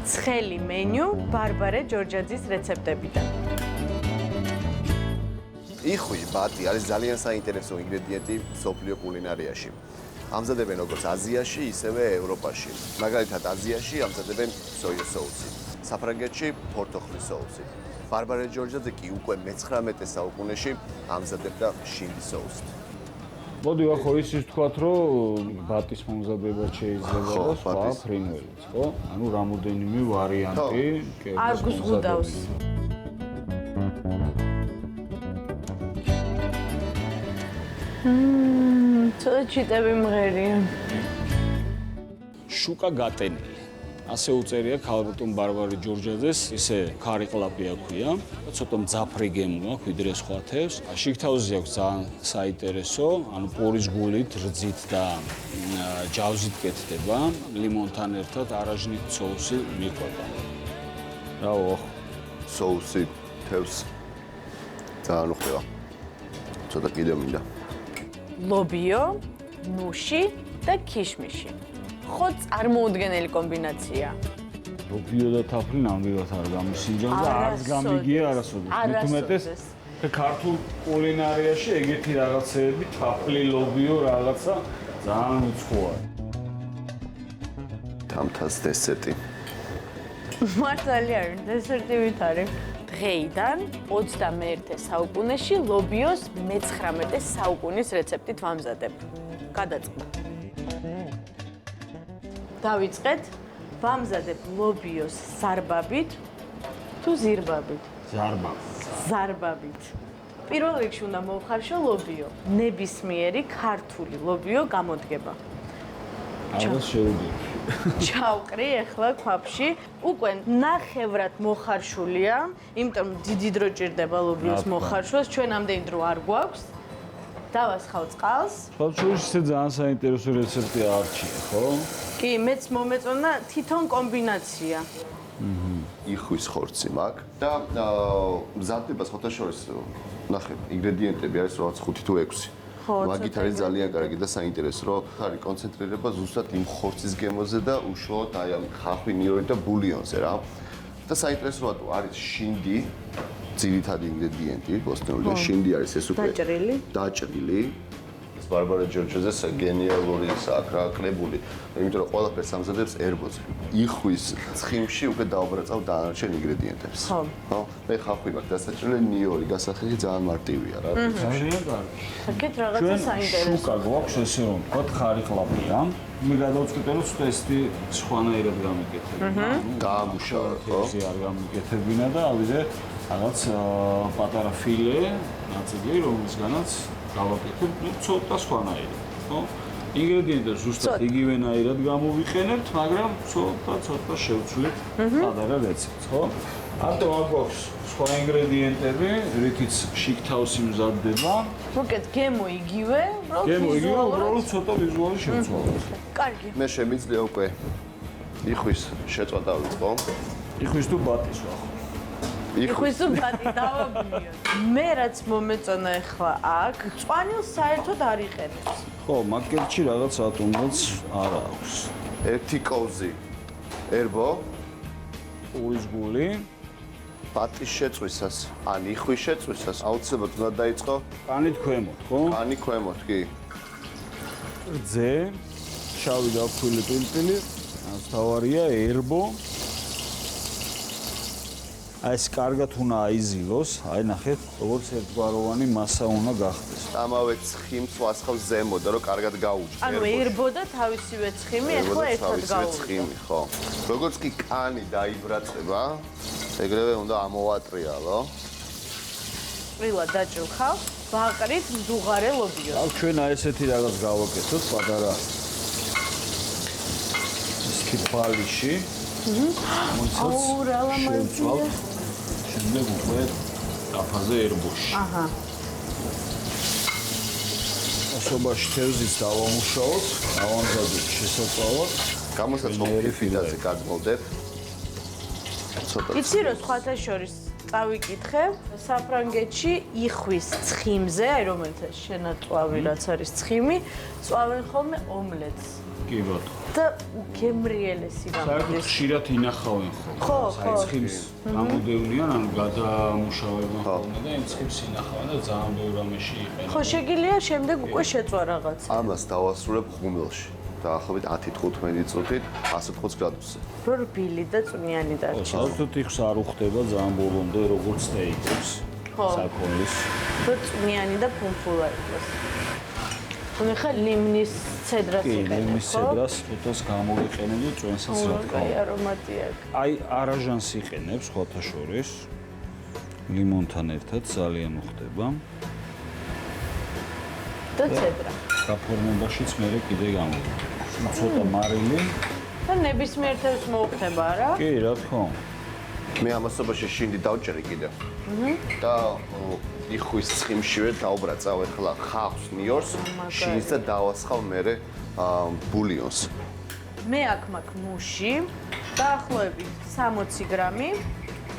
ცხელი მენიუ ბარბარე ჯორჯაძის რეცეპტებიდან. იხვი ბატი არის ძალიან საინტერესო ინგრედიენტი მსოფლიო კულინარიაში. ამზადებენ როგორც აზიაში, ისევე ევროპაში. მაგალითად, აზიაში ამზადებენ სოიას соуსი, საფრანგეთში ფორტოხლის соуსი. ბარბარე ჯორჯაძე კი უკვე მე-19 საუკუნეში ამზადებდა შინდის соусით. მოდი ახო ისიც ვთქვათ, რომ ბატის მომზადება შეიძლება და სხვა ფრინველიც, ხო? ანუ რამოდენიმე ვარიანტი არ გუზღუდავს. ცოტა ჩიტები მღერია. შუკა გატენილი. ასე უწერია ქალბატონ ბარბარე ჯორჯაძეს, ისე ქარიყლაპი აქვია, ცოტა მძაფრი გემო აქვს ვიდრე სხვა თევზს. შიგთავზე აქვს ძალიან საინტერესო, ანუ პურის გულით, რძით და ჯავზით კეთდება, ლიმონთან ერთად არაჟნით соуსი მიყვება. რავო, соуსი თევზს ძალიან უხდება. ცოტა კიდე მინდა. ლობიო, ნუში და ქიშმიში. ხო წარმოუდგენელი კომბინაცია. ლობიო და თაფლი ნამდვილად არ გამისინჯავს და არც გამიგია არასოდეს. მithumetes ქართულ კულინარიაში ეგეთი რაღაცეები, თაფლი, ლობიო რაღაცა ძალიან უცხოა. თამთას დესერტი. მართალი არის, დესერტი ვითარი. დღეიდან 21 საუკუნეში ლობიოს მე-19 საუკუნის რეცეპტით ვამზადებ. გადაწყდა. დავიწყეთ, ვამზადებ ლობიოს ზარბაბით თუ ზირბაბით? ზარბაბით. პირველ რიგში უნდა მოვხარშო ლობიო. ნებისმიერი ქართული ლობიო გამოდგება. არა შეუძლია. ჩავყრი ახლა ქვაფში. უკვე ნახევრად მოხარშულია, იმიტომ რომ დიდი დრო ჭირდება ლობიოს მოხარშვას, ჩვენ ამდენი დრო არ გვაქვს. დავასხავ წყალს. ფაქტორში ეს ძალიან საინტერესო რეცეპტია არჩია, ხო? კი, მეც მომეწონა თვითონ კომბინაცია. იხვის ხორცი მაქვს და მზადდება ხოთაშორის ნახე, ინგრედიენტები არის რაღაც 5 თუ 6. მაგით არის ძალიან კარგი და საინტერესო, რომ არის კონცენტრირება ზუსტად იმ ხორცის გემოზე და უშუალოდ აი ამ ხახვი ნიორი და ბულიონზე რა. და საინტერესო არის შინდი, ძირითადი ინგრედიენტი, ბოსტნეული და შინდი არის ეს უკვე დაჭრილი. ეს ბარბარე ჯორჯაძეს გენიალური საკრა კრებული, იმიტომ რომ ყველაფერს ამზადებს ერბოზე. იხვის ცხიმში უკვე დაუბრაწავ დანარჩენ ინგრედიენტებს. ხო? მე ხახვი მაქვს დასაჭრელი, ნიორი, გასახი ძალიან მარტივია რა. ძალიან კარგი. აქეთ რაღაცა საინტერესო. შუკა გვაქვს ესე რომ თქვა ხარიყლაპია. მე გადავწყვიტე რომ სტესტი სხვანაირად გამიკეთებინა. დაამუშავა, ხო? ეს არ გამიკეთებინა და ავიდე რაღაც პატარა ფილე ნაწილი რომლისგანაც გავაკეთებ ცოტა სხვანაირად, ხო? ინგრედიენტებს ზუსტად იგივენაირად გამოვიყენებთ, მაგრამ ცოტა შევცვლით პატარა რეცეპტს, ხო? ამიტომ აქ გვაქვს სხვა ინგრედიენტები, რითიც შიგთავსი მზადდება. მოკეთ გემო იგივე, უბრალოდ ცოტა ვიზუალი შევცვალოთ. კარგი. მე შემიძლია უკვე იხვის შეწვა დავიწყო. იხვის თუ ბატის ვახო. იხვის თუ ბატი დავაბიო. მე რაც მომეწონა ახლა აქ, წვანილს საერთოდ არ იყენებს. ხო, მაგერჩი რაღაც ატომაც არ აქვს. ერთი კოვზი ერბო, პურის გული, ბატის შეწვისას, ან იხვის შეწვისას აუცილებლად უნდა დაიწყო კანით ქვემოთ, ხო? კანი ქვემოთ, კი. რძე, შავი დაფხვილი პილპილი, ეს თავარია ერბო. აი ეს კარგად უნდა აიზილოს, აი ნახეთ, როგორც ერთგვაროვანი მასა უნდა გახდეს. ამავე ცხიმს ვასხავ ზემოთ, რომ კარგად გაუჭდეს. ანუ ერბო და თავისივე ცხიმი ახლა ერთად გაუჭდა. ცხიმი, ხო. როგორც კი კანი დაიბრაწება, ეგრევე უნდა ამოვატრიალო. წვრილად დაჭრხავ, ვაყრით მდუღარე ლობიოს. აქ ჩვენ აი ესეთი რაღაც გავაკეთოთ, პატარა სკიფალიში. აუ, რა ლამაზია. შემდეგ უკვე დაფაზე ერბოში. აჰა. ასობაში თევზის დავამუშავოთ, დავამზადოთ შესაძლოა. გამოსაც მოფიფიდაზე გადმოვდებ. ცოტა. იცი რომ სხვათა შორის წავიკითხე. საფრანგეთში იხვის ცხიმზე, აი რომელთა შენაწვავი რაც არის ცხიმი, წვავენ ხოლმე ომლეტს. კი ბატონო. და გემრიელესი საერთოდ გამოდის. ხშირად ინახავენ ხო, ხოლმე. ხო. ცხიმს გამოდევნიან, ანუ გადამუშავებენ ხოლმე და იმ ცხიმს ინახავენ და ძალიან ბევრ რამეში იყენებენ. ხო, შეგიძლია შემდეგ უკვე შეწვა რაღაც. ამას დავასრულებ ღუმელში. დაახლოებით 10-15 წუთით 180 გრადუსზე. რო რბილი და წვნიანი დარჩა. საერთოდ იხს არ უხდება ძალიან ბოლომდე როგორც სტეიკებს. ხო. საქონლის. რო წვნიანი და ფუმფულა იყოს. ნუ ხა ლიმნის ცედრას კი, იყენებ, ლიმნის ცედრას უთოს გამოვიყენებ და წვენსაც რა თქმა აი უნდა. არომატი აქვს. აი არაჟანს იყენებს ხოთა შორის. ლიმონთან ერთად ძალიან უხდება. და ცედრა. გაფორმებაშიც მე კიდე გამოვიდა. ცოტა მარილი. და ნებისმიერ თევზს მოუხდება რა? კი, რა თქმა უნდა. მე ამასობაში შინდი დავჭერი კიდევ. და იხვის ცხიმშივე დავბრაწავ ახლა ხავს მიორს, შინს და დავასხავ მერე ბულიონს. მე აქ მაქვს მუში, დაახლოებით 60 გრამი.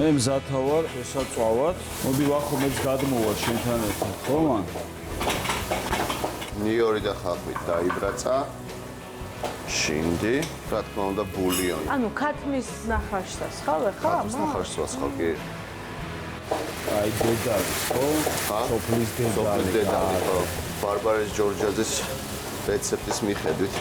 მე მზათა ვარ ესაწვავად. მოდი ვახო მეც გადმოვარ შენთან ერთად, ხო მან? ნიორი და ხახვით დაიბრაცა. შინდი, რა თქმა უნდა ბულიონი. ანუ ქათმის ნახაშს ხავ ხა? ხავს ნახარს ვასხავ კი. აი დედალი, ხო? სოფლის სოფლის დედალი. დედალი, ხო. ბარბარეს ჯორჯაძის რეცეპტის მიხედვით.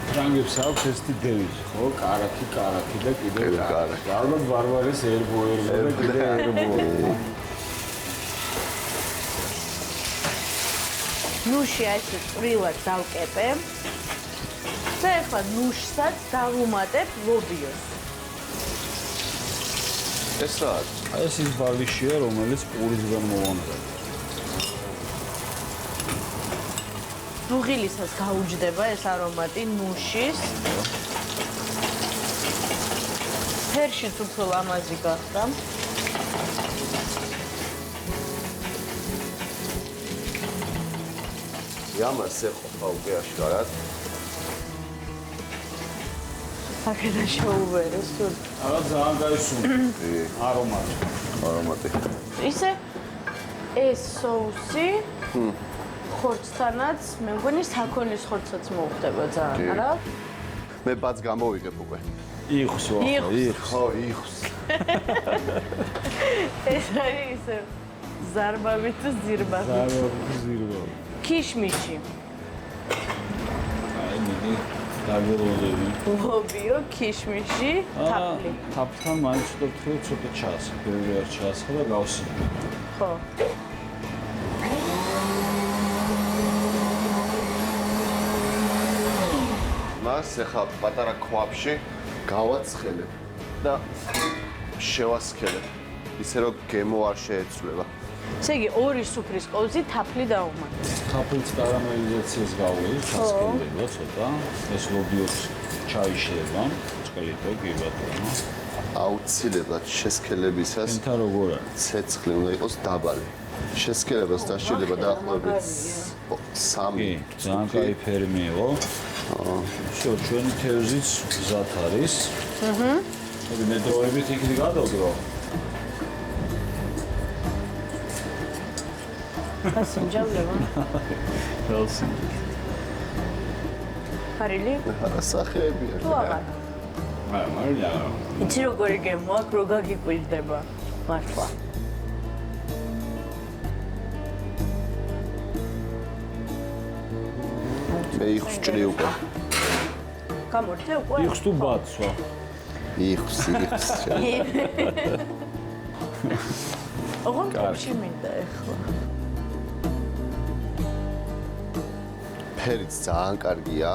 ფრანგებს აქვს ესეთი დევიზი, ხო? კარაქი და კიდე კარაქი. ალბათ ბარბარეს ერბო და კიდე ერბო. ნუში ასე წვრილად დავკეპე. და ახლა ნუშსაც დავუმატებ ლობიოს. ეს რა არის? ეს ის ბალიშია, რომელიც პურისგან მოვამზადე. დუღილისას გაუჯდება ეს არომატი ნუშის. ფერშიც უფრო ლამაზი გახდა. იამას ეყოფა უკვე აშკარად. აქედან შეუვერეს თუ არა ძალიან გაისურვა. არომატი. არომატი. ისე ეს соуსი ხორცთანაც მე მგონი საქონლის ხორცაც მოუხდება ძალიან, არა? მე ბაც გამოვიგებ უკვე. იხს ვახო, იხს. ხო, იხს. ეს არის ისე ზარბავით თუ ზირბავით. ძალიან ზირვა. ქიშმიში. აი მიდი დაგელოდები. ლობიო, ქიშმიში, თაფლი. თაფლთან მაინც ცოტა ჩას, ბევრი არ ჩასხა და გავსინდი. ხო. მას ახლა პატარა ქვაბში გავაცხელებ და შევასქელებ. ისე რომ გემო არ შეეცვლება. ესე იგი ორი სუფრის კოვზი თაფლი დაუმატე. თაფლიც კარამელიზაციას გავუველი, ჩასქენდება ცოტა. ეს ლობიოს ჩაიშლება, წყლითო კი ბატონო. აუცილებლად შესქელებისას ენთა როგორ არის? ცეცხლი უნდა იყოს დაბალი. შესქელებას დასჭირდება დაახლოებით 3 კი, ძალიან კაი ფერი მიიღო. всё, ჩვენი თევზიც გზად არის. მოდი მე დროებით იქით გადავდრო. ასინჯავლება. ხელსი. ხარილი? სახეებია. თუ აღარ. მარია. იცი როგორი გემო აქ რო გაგიკვირდება. მართლა. მე იხს ჭრი უკვე. გამორთე უკვე? იხს თუ ბაცვა. იხს. ოღონდ კაფში მინდა ეხლა. ფერიც ძალიან კარგია.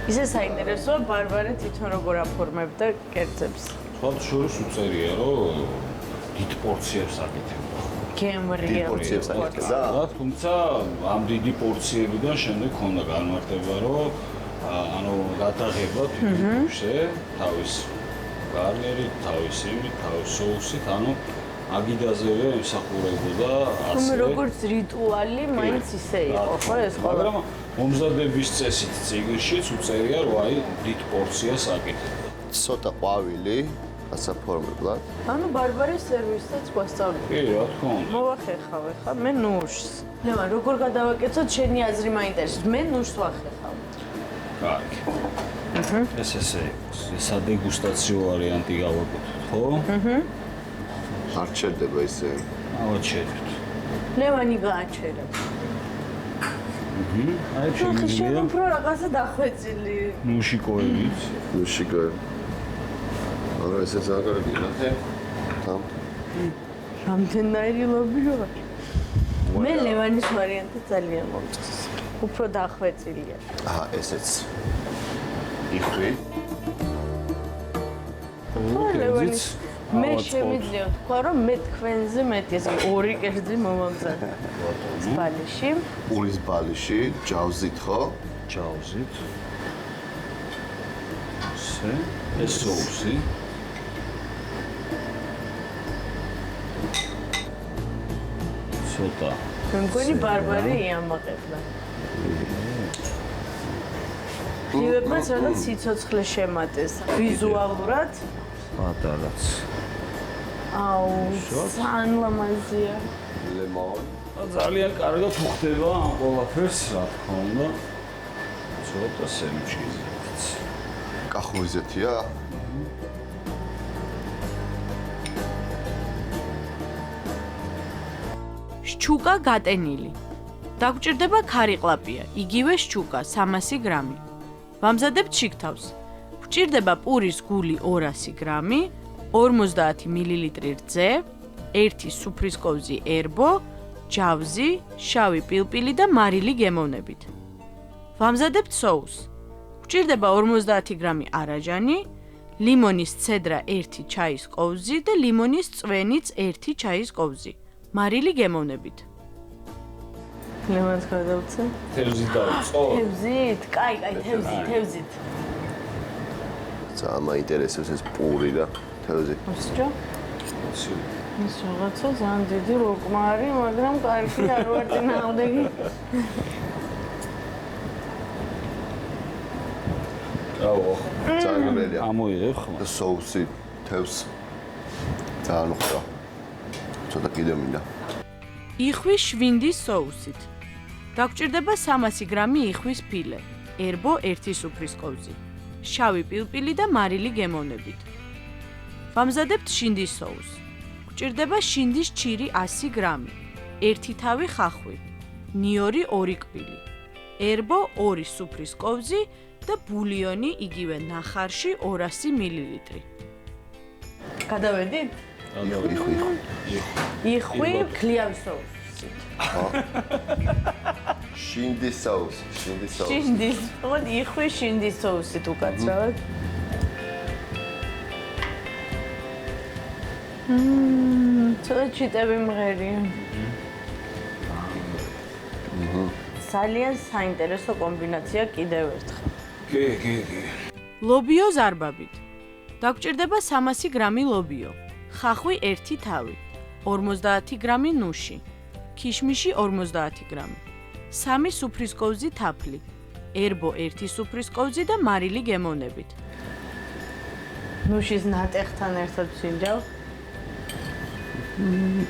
ისე საინტერესოა ბარბარე თვითონ როგორ აფორმებდა კერძებს. სხვა შორის უწერია რომ დიდ პორციებს აკეთებდა. გემრიელი. პორციებს აკეთებდა? და თუმცა ამ დიდი პორციებიდან შემდეგ ქონდა განმარტება რომ ანუ გადაღება თვითონშე თავის გარნერით, თავის იმით, თავის соуსით, ანუ აგიდაზევე ემსახურებოდა ასე. თუმცა როგორც რიტუალი მაინც ისე იყო, ხო ეს ყველა? მაგრამ მომზადების წესით წიგნშიც უწერია, რომ აი დიდ პორციას აკეთებ. ცოტა ყვავილი გასაფორმებლად. ანუ ბარბარის სერვისაც გვასწავლებს. კი, რა თქმა უნდა. მოვახერხავ ახლა მე ნუშს. ლევან, როგორ გადავაკეთოთ, შენი აზრი მაინტერესებს. მე ნუშს ვახერხავ. კარგი. ეს ესე სადეგუსტაციო ვარიანტი გავაკეთოთ, ხო? არ ჩერდება ისე. ავაჩერეთ. ლევანი გააჩერა. აი ხე შემიძლია შეგვიძლია რაღაცა დახვეწილი. მუშიკოებით. მუშიკა. არა ესე ზაგარები ნახე. там. რამდენიერი ლობიო. მე ლევანის ვარიანტი ძალიან მომწონს. უფრო დახვეწილია. აჰა, ესეც. იხვი. ლევანის მე შემიძლია თქვა, რომ მე თქვენზე მეტი ესე ორი კერძი მომამზადე. ბალიში. პურის ბალიში, ჯავზით ხო? ჯავზით. ესე, ეს соуსი. ცოტა. მე მგონი ბარბარე იამაყებდა. ფრივებმაც რაღაც სიცოცხლე შემატეს. ვიზუალურად პატარაც. აუ, ძალიან ლამაზია. ლემონი. ძალიან კარგად უხდება ამ ყველაფერს, რა თქმა უნდა. ცოტა სემჩიზეც. კახურიზეთია? შჩუკა გატენილი. დაგჭირდება ქარიყლაპია, იგივე შჩუკა 300 გრამი. ვამზადებთ შიგთავს. გვჭირდება პურის გული 200 გრამი, 50 მილილიტრი რძე, 1 სუფრის კოვზი ერბო, ჯავზი, შავი პილპილი და მარილი გემოვნებით. ვამზადებთ соуს. გვჭირდება 50 გრამი არაჯანი, ლიმონის ცედრა 1 ჩაის კოვზი და ლიმონის წვენიც 1 ჩაის კოვზი. მარილი გემოვნებით. ლემონს გადავწე. თევზით დავიწყო. თევზით? კაი, თევზით. ძალიან მაინტერესებს ეს პური და თევზი. მოსჯო? ის რაღაცა ძალიან დიდი როკმა არის, მაგრამ კარგი არ ვარ წინააღმდეგი. აუ, ძალიან გრელია. ამოიღებ ხმა. და соуსი თევზ. ძალიან უხდება. ცოტა კიდე მინდა. იხვი შვინდის соуსით. დაგჭირდება 300 გრამი იხვის ფილე, ერბო 1 სუფრის კოვზი, შავი პილპილი და მარილი გემოვნებით. ვამზადებთ შინდის соуს. გვჭირდება შინდის ჩირი 100 გრამი, 1 თავი ხახვი, ნიორი 2 კბილი, ერბო 2 სუფრის კოვზი და ბულიონი იგივე ნახარში 200 მილილიტრი. გადავედი? იხვი ქლიავი соуსით. შინდის соуსი. შინდის, ოღონდ იხვი შინდის соуსით უკაცრავად. ცოტა ჩიტები მღერია. ძალიან საინტერესო კომბინაცია კიდევ ერთხელ. კი. ლობიო ზარბაბით. დაგჭირდება 300 გრამი ლობიო, ხახვი 1 თავი, 50 გრამი ნუში, ქიშმიში 50 გრამი, 3 სუფრის კოვზი თაფლი, ერბო 1 სუფრის კოვზი და მარილი გემოვნებით. ნუშის ნატეხთან ერთად ვსინჯავ.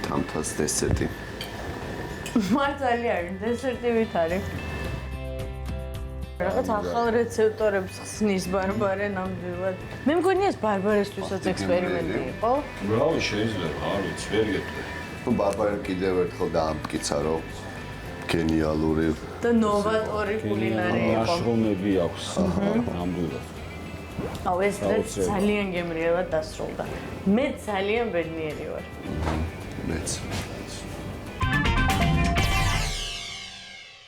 თამთას დესერტი. მართალი არის, დესერტივით არის. რაღაც ახალ რეცეპტორებს ხსნის ბარბარე ნამდვილად. მე მგონია ეს ბარბარესთვისაც ექსპერიმენტი იყო. ბრავო, შეიძლება, არ ვიცი, ვერ გეტყვი. ნუ ბარბარემ კიდევ ერთხელ დაამტკიცა, რომ გენიალური და ნოვატორი კულინარი იყო. ნაშრომები აქვს, ნამდვილად. აუ ეს დღეს ძალიან გემრიელად დასრულდა. მე ძალიან ბედნიერი ვარ. მეც.